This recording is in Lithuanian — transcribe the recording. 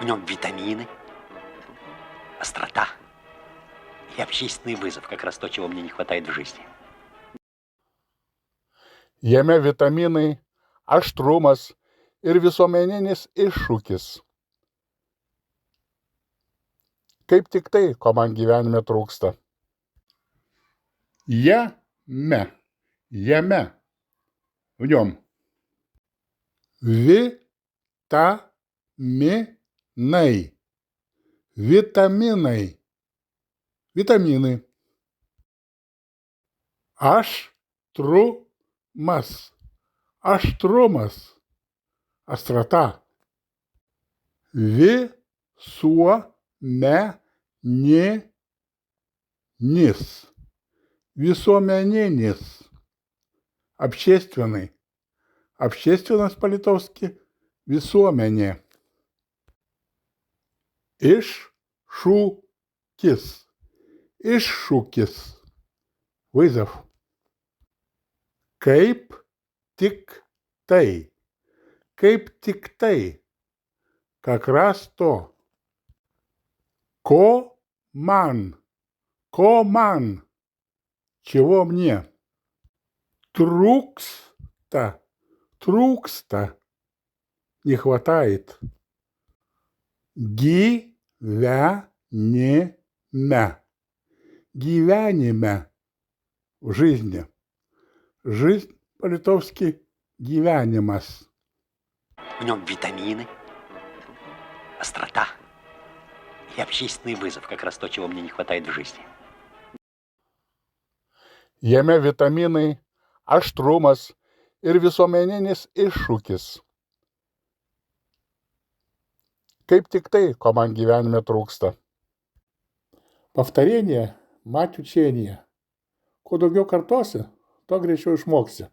В нем витамины, острота и общественный вызов. Как раз то, чего мне не хватает в жизни. Jame vitaminai, aštrumas ir visuomeninis iššūkis. Kaip tik tai, ko man gyvenime trūksta. Jame. В нем. Витамины. Aštrumas. Острота. Visuomeninis. Общественный. Общественность по-литовски – visuomenė. Iššūkis. Вызов. Kaip tik tai. Как раз то. Ko man. Чего мне? Trūksta. Не хватает. Gyvenime. В жизни. Жизнь по-литовски gyvenimas. В нем витамины, острота и общественный вызов. Как раз то, чего мне не хватает в жизни. Jame vitaminai, aštrumas ir visuomeninis iššūkis. Kaip tik tai, ko man gyvenime trūksta. Повторение – мать учения. Kuo daugiau kartosi, tuo greičiau išmoksi.